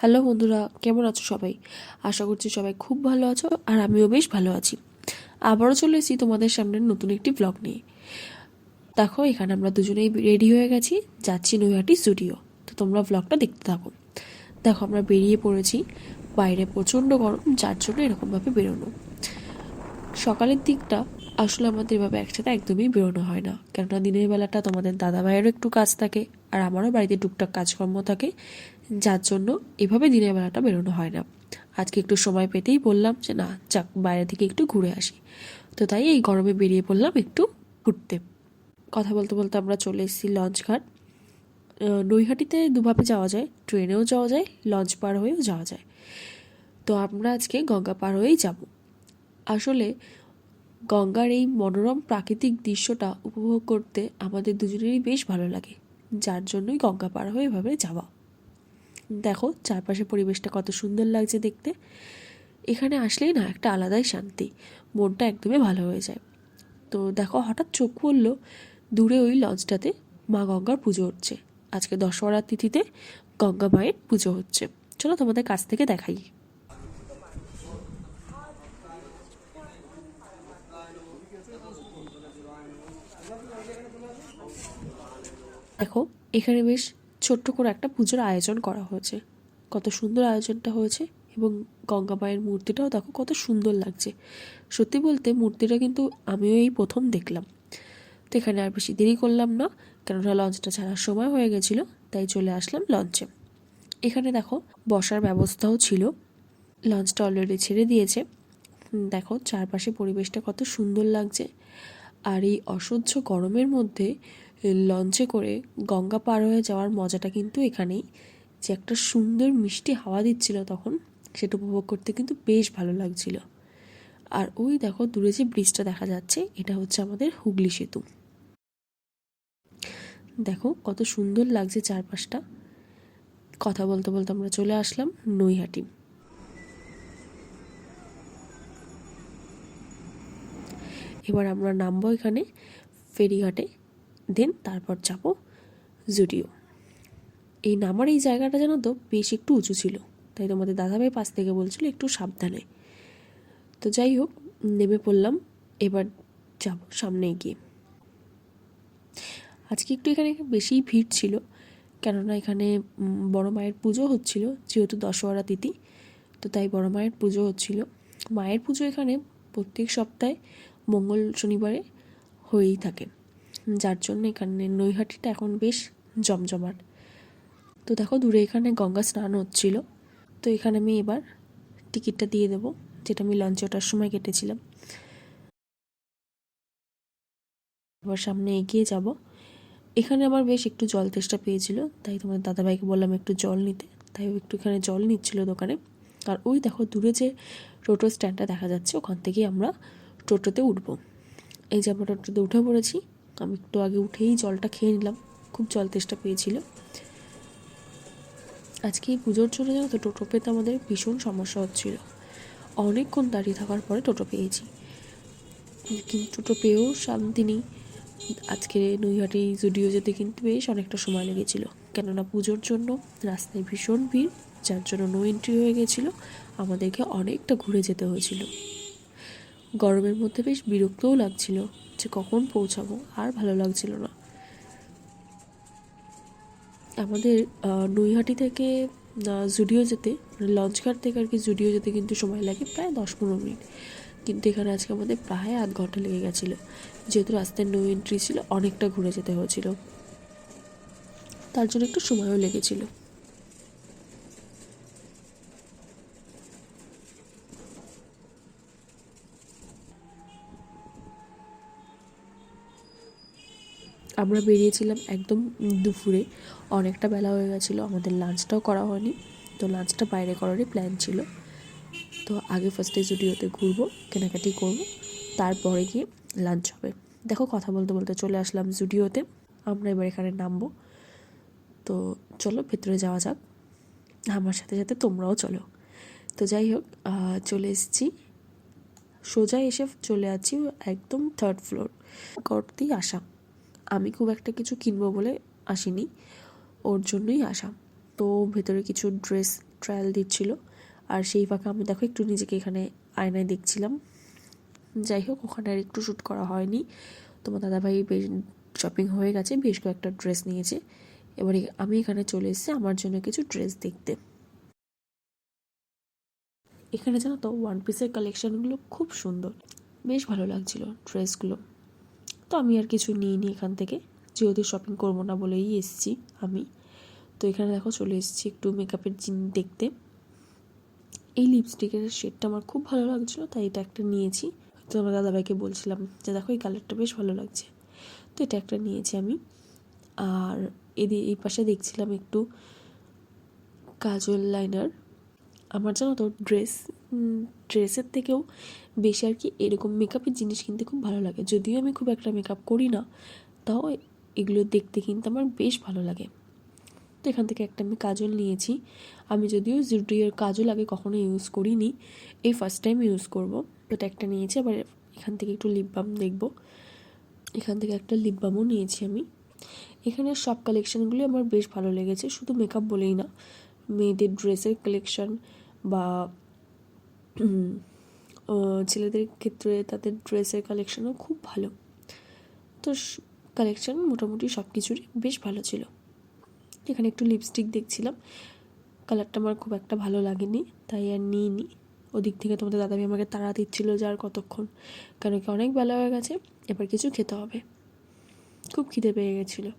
Hello বন্ধুরা, কেমন আছো সবাই? আশা করছি সবাই খুব ভালো আছো, আর আমিও বেশ ভালো আছি। আবারও চলে এসেছি তোমাদের সামনে নতুন একটি ব্লগ নিয়ে। দেখো, এখানে আমরা দুজনেই রেডি হয়ে গেছি, যাচ্ছি নৈহাটি স্টুডিও। তো তোমরা ব্লগটা দেখতে থাকো। দেখো, আমরা বেরিয়ে পড়েছি। বাইরে প্রচণ্ড গরম, যার জন্য এরকমভাবে বেরোনো। সকালের দিকটা আসলে আমাদের এভাবে একসাথে একদমই বেরোনো হয় না, কেননা দিনের বেলাটা তোমাদের দাদা ভাইয়েরও একটু কাজ থাকে, আর আমারও বাড়িতে টুকটাক কাজকর্ম থাকে, যার জন্য এভাবে দিনের বেলাটা বেরোনো হয় না। আজকে একটু সময় পেতেই বললাম যে না, যাক বাইরে থেকে একটু ঘুরে আসি। তো তাই এই গরমে বেরিয়ে পড়লাম একটু ঘুরতে। কথা বলতে বলতে আমরা চলে এসেছি লঞ্চঘাট। নৈহাটিতে দুভাবে যাওয়া যায়, ট্রেনেও যাওয়া যায়, লঞ্চ পার হয়েও যাওয়া যায়। তো আমরা আজকে গঙ্গা পার হয়েই যাব। আসলে গঙ্গার এই মনোরম প্রাকৃতিক দৃশ্যটা উপভোগ করতে আমাদের দুজনেরই বেশ ভালো লাগে, যার জন্যই গঙ্গা পার হয়ে এভাবে যাওয়া। দেখো চারপাশে পরিবেশটা কত সুন্দর লাগছে দেখতে। এখানে আসলেই না একটা আলাদাই শান্তি, মনটা একদমই ভালো হয়ে যায়। তো দেখো, হঠাৎ চোখ পড়লো দূরে ওই লঞ্চটাতে মা গঙ্গার পুজো হচ্ছে। আজকে দশহরার তিথিতে গঙ্গা মায়ের পুজো হচ্ছে। চলো তোমাদের কাছ থেকে দেখাই। দেখো, এখানে বেশ ছোট্ট করে একটা পুজোর আয়োজন করা হয়েছে। কত সুন্দর আয়োজনটা হয়েছে, এবং গঙ্গা মায়ের মূর্তিটাও দেখো কত সুন্দর লাগছে। সত্যি বলতে মূর্তিটা কিন্তু আমিও এই প্রথম দেখলাম। তো এখানে আর বেশি দেরি করলাম না, কেননা লঞ্চটা ছাড়ার সময় হয়ে গেছিলো, তাই চলে আসলাম লঞ্চে। এখানে দেখো বসার ব্যবস্থাও ছিল, লঞ্চটা অলরেডি ছেড়ে দিয়েছে। দেখো চারপাশে পরিবেশটা কত সুন্দর লাগছে। আর এই অসহ্য গরমের মধ্যে লঞ্চে করে গঙ্গা পার হয়ে যাওয়ার মজাটা কিন্তু এখানেই, যে একটা সুন্দর মিষ্টি হাওয়া দিচ্ছিল তখন, সেটা উপভোগ করতে কিন্তু বেশ ভালো লাগছিল। আর ওই দেখো দূরে যে ব্রিজটা দেখা যাচ্ছে, এটা হচ্ছে আমাদের হুগলি সেতু। দেখো কত সুন্দর লাগছে চারপাশটা। কথা বলতে বলতে আমরা চলে আসলাম নৈহাটি। এবার আমরা নামবো এখানে ফেরিঘাটে, দেন তারপর যাব জুডিও। এই নামার এই জায়গাটা জানো তো বেশ একটু উঁচু ছিল, তাই তোমাদের দাদাভাই পাশ থেকে বলছিল একটু সাবধানে। তো যাই হোক, নেমে পড়লাম। এবার যাব সামনে এগিয়ে। আজকে একটু এখানে বেশিই ভিড় ছিল, কেননা এখানে বড় মায়ের পুজো হচ্ছিল, যেহেতু দশহরা তিথি। তো তাই বড় মায়ের পুজো হচ্ছিল। মায়ের পুজো এখানে প্রত্যেক সপ্তাহে মঙ্গল শনিবারে হয়েই থাকে, যার জন্য এখানে নৈহাটিটা এখন বেশ জমজমাট। তো দেখো দূরে এখানে গঙ্গা স্নান হচ্ছিল। তো এখানে আমি এবার টিকিটটা দিয়ে দেবো, যেটা আমি লঞ্চে ওঠার সময় কেটেছিলাম। এবার সামনে এগিয়ে যাব। এখানে আমার বেশ একটু জল তেষ্টা পেয়েছিল, তাই তোমার দাদাভাইকে বললাম একটু জল নিতে, তাই ও একটু এখানে জল নিচ্ছিল দোকানে। আর ওই দেখো দূরে যে টোটো স্ট্যান্ডটা দেখা যাচ্ছে, ওখান থেকেই আমরা টোটোতে উঠবো। এই যে আমরা টোটোতে উঠে পড়েছি। আমি একটু আগে উঠেই জলটা খেয়ে নিলাম, খুব জল তেষ্টা পেয়েছিল। আজকে এই পুজোর জন্য জানো তো টোটো পেতে আমাদের ভীষণ সমস্যা হচ্ছিল। অনেকক্ষণ দাঁড়িয়ে থাকার পরে টোটো পেয়েছি, কিন্তু টোটো পেয়েও শান্তি নেই। আজকে নৈহাটি জুডিও যেতে কিন্তু বেশ অনেকটা সময় লেগেছিল, কেননা পুজোর জন্য রাস্তায় ভীষণ ভিড়, যার জন্য নো এন্ট্রি হয়ে গেছিলো। আমাদেরকে অনেকটা ঘুরে যেতে হয়েছিল। গরমের মধ্যে বেশ বিরক্তও লাগছিল যে কখন পৌঁছাবো, আর ভালো লাগছিল না। আমাদের নৈহাটি থেকে জুডিও যেতে, লঞ্চঘাট থেকে আর কি জুডিও যেতে কিন্তু সময় লাগে প্রায় 10-15 মিনিট, কিন্তু এখানে আজকে আমাদের প্রায় আধ ঘন্টা লেগে গেছিলো, যেহেতু রাস্তায় নো এন্ট্রি ছিল, অনেকটা ঘুরে যেতে হয়েছিল, তার জন্য একটু সময়ও লেগেছিল। আমরা বেরিয়েছিলাম একদম দুপুরে, অনেকটা বেলা হয়ে গেছিলো, আমাদের লাঞ্চটাও করা হয়নি। তো লাঞ্চটা বাইরে করারই প্ল্যান ছিল। তো আগে ফার্স্টে জুডিওতে ঘুরবো, কেনাকাটি করবো, তারপরে গিয়ে লাঞ্চ হবে। দেখো কথা বলতে বলতে চলে আসলাম জুডিওতে। আমরা এবার এখানে নামবো। তো চলো ভেতরে যাওয়া যাক, আমার সাথে সাথে তোমরাও চলো। তো যাই হোক, চলে এসেছি। সোজা এসে চলে আছি একদম 3rd ফ্লোর করতেই আসা। আমি খুব একটা কিছু কিনবো বলে আসিনি, ওর জন্যই আসা। তো ভেতরে কিছু ড্রেস ট্রায়াল দিচ্ছিল, আর সেই ফাঁকে আমি দেখো একটু নিজেকে এখানে আয়নায় দেখছিলাম। যাই হোক, ওখানে আর একটু শ্যুট করা হয়নি। তোমার দাদাভাই শপিং হয়ে গেছে, বেশ কয়েকটা ড্রেস নিয়েছে। এবারে আমি এখানে চলে এসেছি আমার জন্য কিছু ড্রেস দেখতে। এখানে জানো তো ওয়ান পিসের কালেকশানগুলো খুব সুন্দর, বেশ ভালো লাগছিল ড্রেসগুলো। তো আমি আর কিছু নিইনি এখান থেকে, যেহেতু শপিং করবো না বলেই এসেছি আমি। তো এখানে দেখো চলে এসেছি একটু মেকআপের জিনিস দেখতে। এই লিপস্টিকের শেডটা আমার খুব ভালো লাগছিলো, তাই এটা একটা নিয়েছি। তো আমার দাদাভাইকে বলছিলাম যে দেখো এই কালারটা বেশ ভালো লাগছে, তো এটা একটা নিয়েছি আমি। আর এই পাশে দেখছিলাম একটু কাজল লাইনার। আমার জানো তো ড্রেসের থেকেও বেশি আর কি এরকম মেকআপের জিনিস কিনতে খুব ভালো লাগে। যদিও আমি খুব একটা মেকআপ করি না, তাও এগুলো দেখতে কিন্তু আমার বেশ ভালো লাগে। তো এখান থেকে একটা আমি কাজল নিয়েছি। আমি যদিও জুডিওর কাজল আগে কখনো ইউজ করিনি, এই ফার্স্ট টাইম ইউজ করব। এটা একটা নিয়েছি। আবার এখান থেকে একটু লিপ বাম দেখব, এখান থেকে একটা লিপ বামও নিয়েছি আমি। এখানে সব কালেকশানগুলি আমার বেশ ভালো লেগেছে, শুধু মেকআপ বলেই না, মেয়েদের ড্রেসের কালেকশান বা ছেলেদের ক্ষেত্রে তাদের ড্রেসের কালেকশানও খুব ভালো। তো কালেকশান মোটামুটি সব কিছুরই বেশ ভালো ছিল। এখানে একটু লিপস্টিক দেখছিলাম, কালারটা আমার খুব একটা ভালো লাগেনি, তাই আর নিইনি। ওদিক থেকে তোমাদের দাদাভাই আমাকে তাড়া দিচ্ছিল যে আর কতক্ষণ, কেন কি অনেক বেলা হয়ে গেছে, এবার কিছু খেতে হবে। খুব খিদে পেয়ে গেছিলো।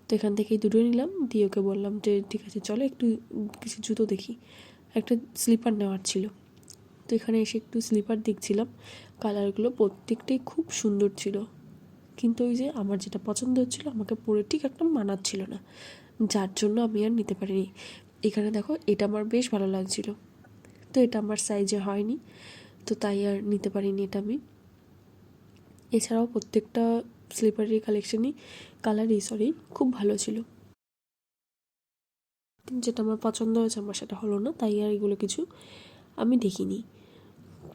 তো এখান থেকেই দুটো নিলাম, দিয়ে ওকে বললাম যে ঠিক আছে চলো একটু কিছু জুতো দেখি। একটা স্লিপার নেওয়ার ছিল, তো এখানে এসে একটু স্লিপার দেখছিলাম। কালারগুলো প্রত্যেকটাই খুব সুন্দর ছিল, কিন্তু ওই যে আমার যেটা পছন্দ হচ্ছিলো আমাকে পরে ঠিক একটা মানাচ্ছিল না, যার জন্য আমি আর নিতে পারিনি। এখানে দেখো এটা আমার বেশ ভালো লাগছিলো, তো এটা আমার সাইজে হয়নি, তো তাই আর নিতে পারিনি এটা আমি। এছাড়াও প্রত্যেকটা স্লিপারের কালারই খুব ভালো ছিল। যেটা আমার পছন্দ হয়েছে আমার সেটা হলো না, তাই আর এগুলো কিছু আমি দেখিনি।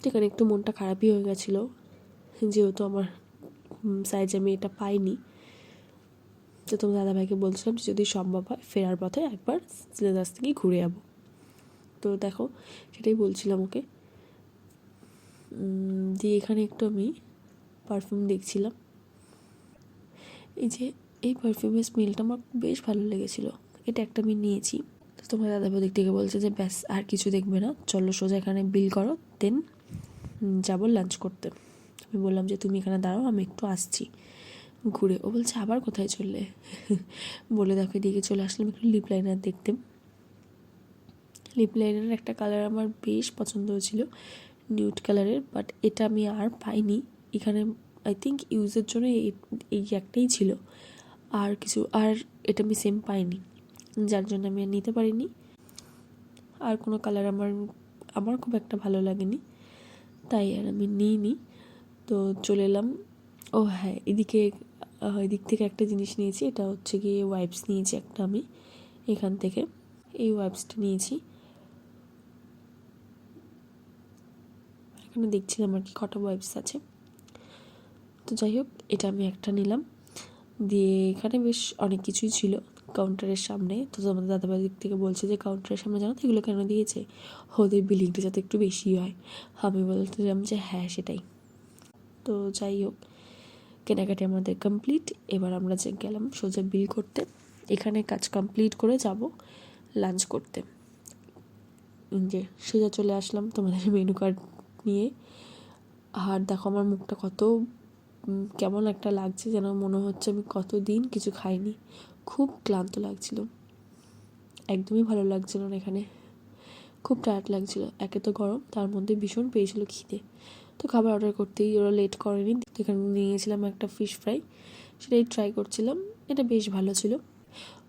এখানে একটু মনটা খারাপই হয়ে গেছিলো, যেহেতু আমার সাইজে আমি এটা পাইনি। তো তোমার দাদাভাইকে বলছিলাম যদি সম্ভব হয় ফেরার পথে একবার সিলেদাস থেকে ঘুরে যাবো। তো দেখো সেটাই বলছিলাম ওকে। দিয়ে এখানে একটু আমি পারফিউম দেখছিলাম। এই পারফিউমের স্মেলটা আমার বেশ ভালো লেগেছিলো, এটা একটা আমি নিয়েছি। তো তোমার দাদাভাই দিক থেকে বলছে যে ব্যাস আর কিছু দেখবে না, চলো সোজা এখানে বিল করো, দেন যাবো লাঞ্চ করতে। আমি বললাম যে তুমি এখানে দাঁড়াও, আমি একটু আসছি ঘুরে। ও বলছে আবার কোথায় চললে বলে দেখো এদিকে চলে আসলাম একটু লিপ লাইনার দেখতে। লিপ লাইনারের একটা কালার আমার বেশ পছন্দ হয়েছিল, নিউড কালারের, বাট এটা আমি আর পাইনি এখানে। আই থিঙ্ক ইউজের জন্য এই একটাই ছিল, আর এটা আমি সেম পাইনি, যার জন্য আমি আর নিতে পারিনি। আর কোনো কালার আমার খুব একটা ভালো লাগেনি, তাই আর আমি নিইনি। তো চলে এলাম। ও হ্যাঁ, এদিক থেকে একটা জিনিস নিয়েছি, এটা হচ্ছে গিয়ে ওয়াইপস নিয়েছি একটা আমি এখান থেকে। এই ওয়াইপসটা নিয়েছি। এখানে দেখছিলাম আর কি কটা ওয়াইপস আছে। তো যাই হোক, এটা আমি একটা নিলাম। দিয়ে এখানে বেশ অনেক কিছুই ছিল কাউন্টারের সামনে। তো আমাদের দাদাভাই দিক থেকে বলছে যে কাউন্টারের সামনে জানো তো এগুলো কেন দিয়েছে, ওদের বিলিংটা যাতে একটু বেশি হয়। আমি বলছিলাম যে হ্যাঁ সেটাই। তো যাই হোক, কেনাকাটি আমাদের কমপ্লিট। এবার আমরা যে গেলাম সোজা বিল করতে। এখানে কাজ কমপ্লিট করে যাব লাঞ্চ করতে। যে সোজা চলে আসলাম তোমাদের মেনু কার্ড নিয়ে। আর দেখো আমার মুখটা কত কেমন একটা লাগছে, যেন মনে হচ্ছে আমি কতদিন কিছু খাইনি। খুব ক্লান্ত লাগছিল, একদমই ভালো লাগছিল না এখানে, খুব টায়ার্ড লাগছিল। একে তো গরম, তার মধ্যে ভীষণ পেয়েছিল খিদে। তো খাবার অর্ডার করতেই ওরা লেট করেনি। তো এখানে নিয়েছিলাম একটা ফিশ ফ্রাই, সেটাই ট্রাই করছিলাম, এটা বেশ ভালো ছিল।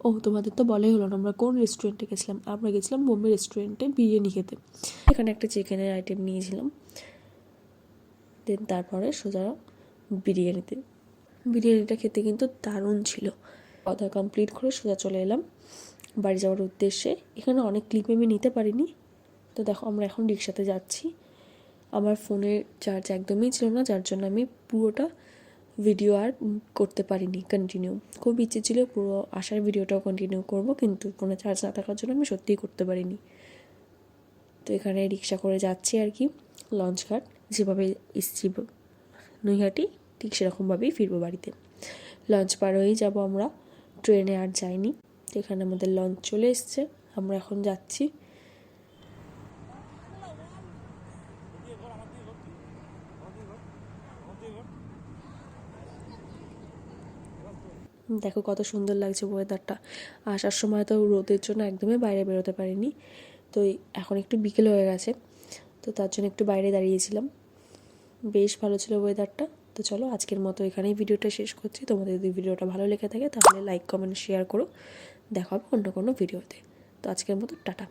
ও তোমাদের তো বলাই হলো না আমরা কোন রেস্টুরেন্টে গেছিলাম। আমরা গেছিলাম বোম্বে রেস্টুরেন্টে বিরিয়ানি খেতে। এখানে একটা চিকেনের আইটেম নিয়েছিলাম, দেন তারপরে সোজা বিরিয়ানিটা খেতে কিন্তু দারুণ ছিল। খাওয়া কমপ্লিট করে সোজা চলে এলাম বাড়ি যাওয়ার উদ্দেশ্যে। এখানে অনেক ক্লিপ আমি নিতে পারিনি। তো দেখো আমরা এখন রিক্সাতে যাচ্ছি। আমার ফোনের চার্জ একদমই ছিল না, যার জন্য আমি পুরোটা ভিডিও আর করতে পারিনি কন্টিনিউ। খুব ইচ্ছে ছিল পুরো আসার ভিডিওটাও কন্টিনিউ করব, কিন্তু ফোনে চার্জ না থাকার জন্য আমি সত্যিই করতে পারিনি। তো এখানে রিক্সা করে যাচ্ছি আর কি লঞ্চঘাট, যেভাবে এসছি নৈহাটি ঠিক সেরকমভাবেই ফিরবো বাড়িতে। লঞ্চ পার হয়েই যাবো আমরা, ট্রেনে আর যাইনি। তো এখানে আমাদের লঞ্চ চলে এসছে, আমরা এখন যাচ্ছি। দেখো কত সুন্দর লাগছে ওয়েদারটা। আসার সময় তো রোদের জন্য একদমই বাইরে বেরোতে পারিনি, তো এখন একটু বিকেল হয়ে গেছে, তো তার জন্য একটু বাইরে দাঁড়িয়েছিলাম। বেশ ভালো ছিল ওয়েদারটা। তো চলো আজকের মতো এখানেই ভিডিওটা শেষ করছি। তোমাদের যদি ভিডিওটা ভালো লেগে থাকে তাহলে লাইক কমেন্ট শেয়ার করো। দেখা হবে অন্য কোনো ভিডিওতে। তো আজকের মতো টাটা।